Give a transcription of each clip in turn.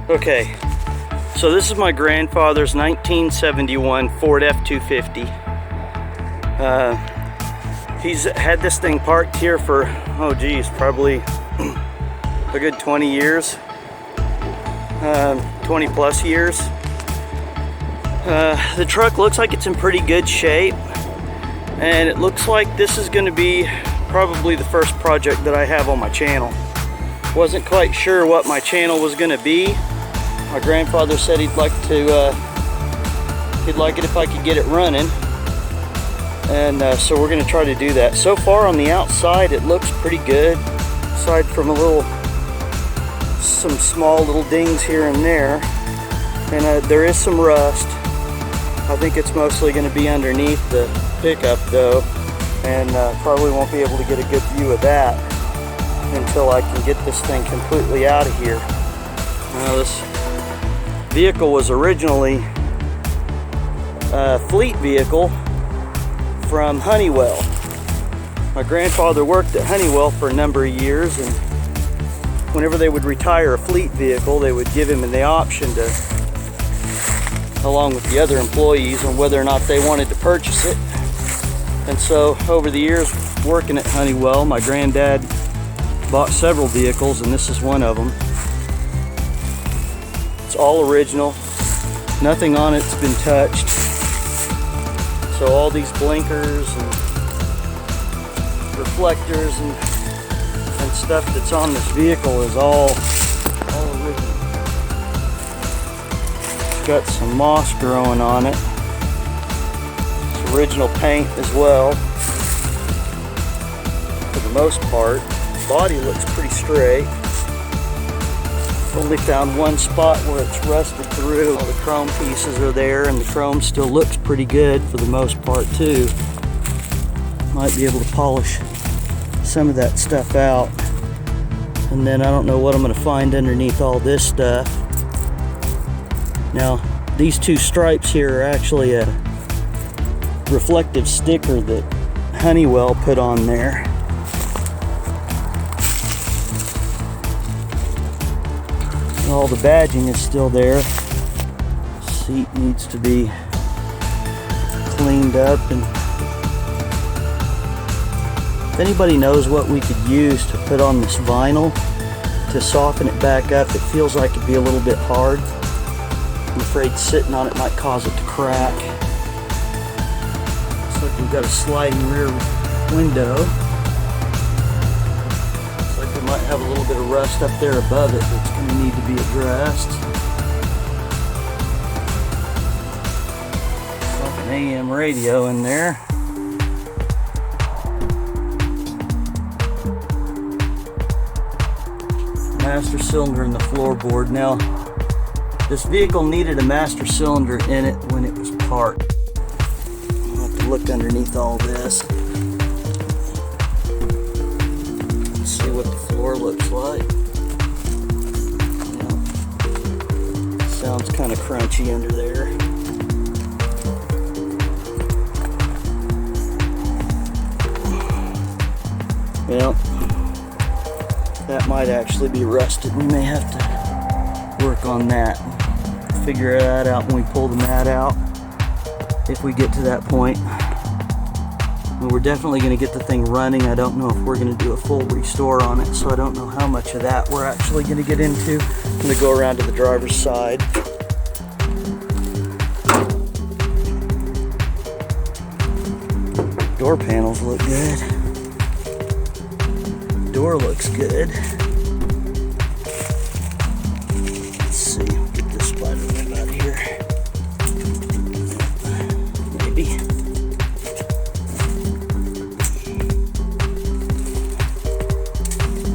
Okay, so this is my grandfather's 1971 Ford F-250. He's had this thing parked here for, oh geez, probably a good 20 years, 20 plus years. The truck looks like it's in pretty good shape, and it looks like this is going to be probably the first project that I have on my channel. Wasn't quite sure what my channel was going to be. My grandfather said he'd like it if I could get it running, and so we're going to try to do that. So far on the outside it looks pretty good, aside from some small little dings here and there, and there is some rust. I think it's mostly going to be underneath the pickup though, and probably won't be able to get a good view of that until I can get this thing completely out of here. Now, this vehicle was originally a fleet vehicle from Honeywell. My grandfather worked at Honeywell for a number of years, and whenever they would retire a fleet vehicle, they would give him the option to, along with the other employees, on whether or not they wanted to purchase it. And so over the years working at Honeywell, my granddad bought several vehicles, and this is one of them. It's all original. Nothing on it's been touched. So all these blinkers and reflectors and stuff that's on this vehicle is all original. It's got some moss growing on it. It's original paint as well, for the most part. Body looks pretty straight. Only found one spot where it's rusted through. All the chrome pieces are there, and the chrome still looks pretty good for the most part too. Might be able to polish some of that stuff out. And then I don't know what I'm going to find underneath all this stuff. Now, these two stripes here are actually a reflective sticker that Honeywell put on there. All the badging is still there. Seat needs to be cleaned up, and if anybody knows what we could use to put on this vinyl to soften it back up, it feels like it'd be a little bit hard. I'm afraid sitting on it might cause it to crack. Looks like we've got a sliding rear window. Looks like we might have a little bit of rust up there above it that's going to need to be addressed. It's like an AM radio in there. Master cylinder in the floorboard. Now, this vehicle needed a master cylinder in it when it was parked. I'll have to look underneath all this and see what the floor looks like. Yeah. Sounds kind of crunchy under there. Well, that might actually be rusted. We may have to work on that. Figure that out when we pull the mat out, if we get to that point. And we're definitely going to get the thing running. I don't know if we're going to do a full restore on it, so I don't know how much of that we're actually going to get into. I'm going to go around to the driver's side. Door panels look good. Door looks good. Let's see, get this spider web out of here. Maybe.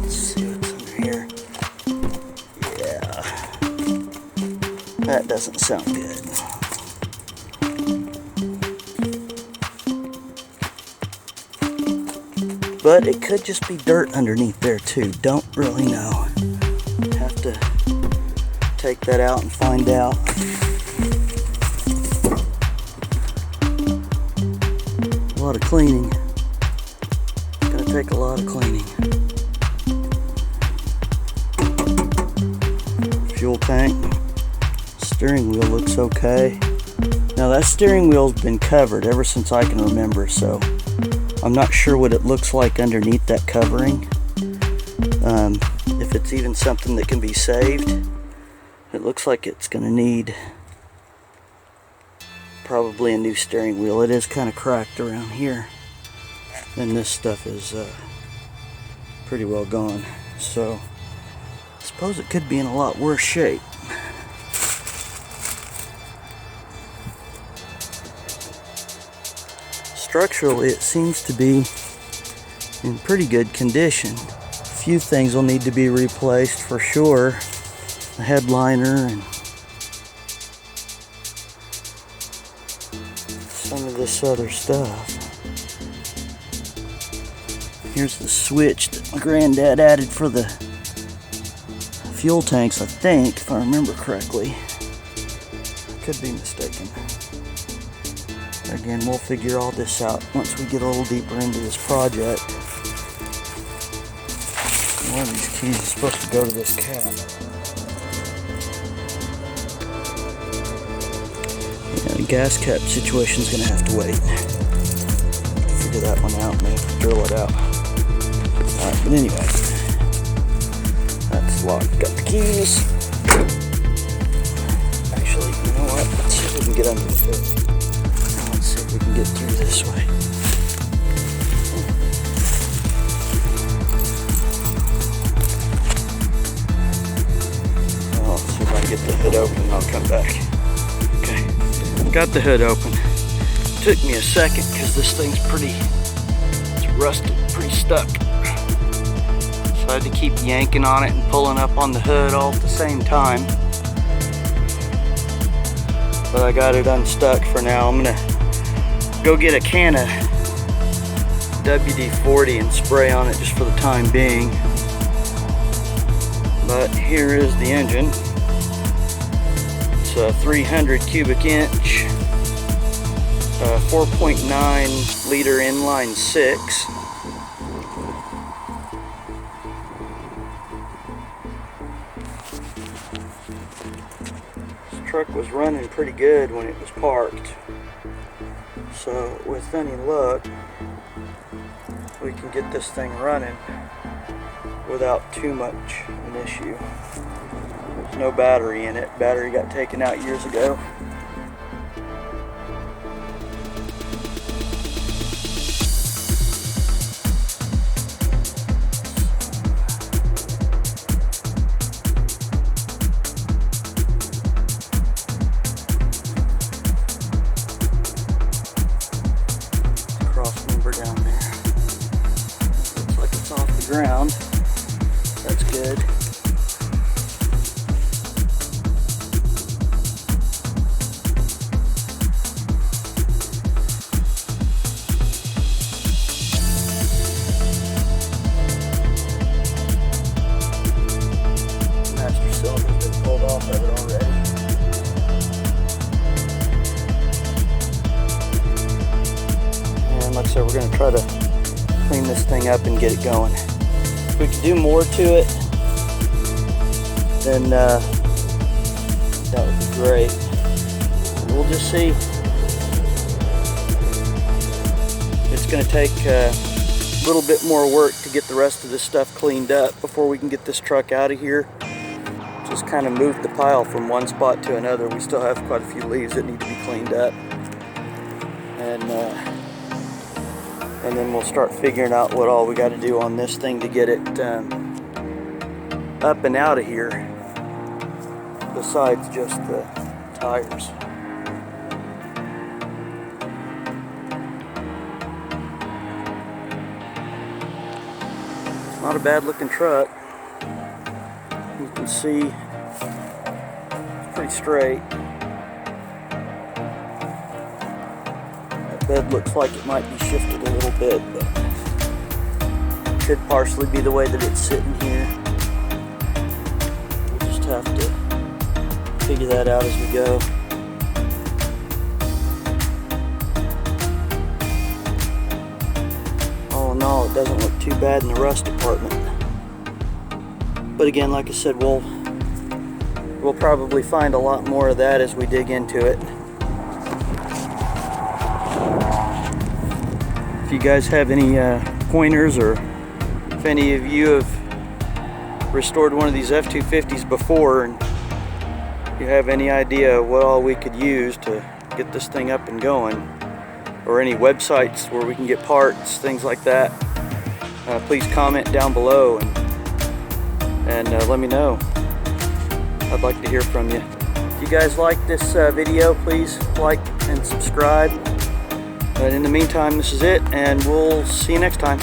Let's see what's under here. Yeah. That doesn't sound good. But it could just be dirt underneath there too. Don't really know. Have to take that out and find out. A lot of cleaning. Gonna take a lot of cleaning. fuel tank. Steering wheel looks okay. Now that steering wheel's been covered ever since I can remember, so I'm not sure what it looks like underneath that covering. If it's even something that can be saved. It looks like it's going to need probably a new steering wheel. It is kind of cracked around here, and this stuff is pretty well gone, so I suppose it could be in a lot worse shape. Structurally, it seems to be in pretty good condition. A few things will need to be replaced for sure. The headliner and some of this other stuff. Here's the switch that my granddad added for the fuel tanks, I think, if I remember correctly. I could be mistaken. Again, we'll figure all this out once we get a little deeper into this project. One of these keys is supposed to go to this cap. Yeah, the gas cap situation is going to have to wait. Figure that one out, maybe drill it out. Alright, but anyway, that's locked. Got the keys. Actually, you know what? Let's see if we can get under the hood. Let's see if we can get through this way. I'll see if I can get the hood open and I'll come back. Okay, got the hood open. Took me a second because this thing's it's rusted, pretty stuck. So I had to keep yanking on it and pulling up on the hood all at the same time. But I got it unstuck for now. I'm gonna go get a can of WD-40 and spray on it just for the time being. But here is the engine. It's a 300 cubic inch, 4.9 liter inline 6. This truck was running pretty good when it was parked. So with any luck, we can get this thing running without too much an issue. There's no battery in it. Battery got taken out years ago. Down there. Looks like it's off the ground. That's good. Master cylinder's been pulled off of it already. Like I said, we're going to try to clean this thing up and get it going. If we can do more to it, then that would be great. We'll just see. It's going to take a little bit more work to get the rest of this stuff cleaned up before we can get this truck out of here. Just kind of move the pile from one spot to another. We still have quite a few leaves that need to be cleaned up. And then we'll start figuring out what all we got to do on this thing to get it up and out of here, besides just the tires. It's not a bad looking truck. You can see it's pretty straight. Bed looks like it might be shifted a little bit, but it could partially be the way that it's sitting here. We'll just have to figure that out as we go. All in all, it doesn't look too bad in the rust department. But again, like I said, we'll we'll probably find a lot more of that as we dig into it. If you guys have any pointers, or if any of you have restored one of these F-250s before and you have any idea what all we could use to get this thing up and going, or any websites where we can get parts, things like that, please comment down below and let me know. I'd like to hear from you. If you guys like this video, please like and subscribe. But in the meantime, this is it, and we'll see you next time.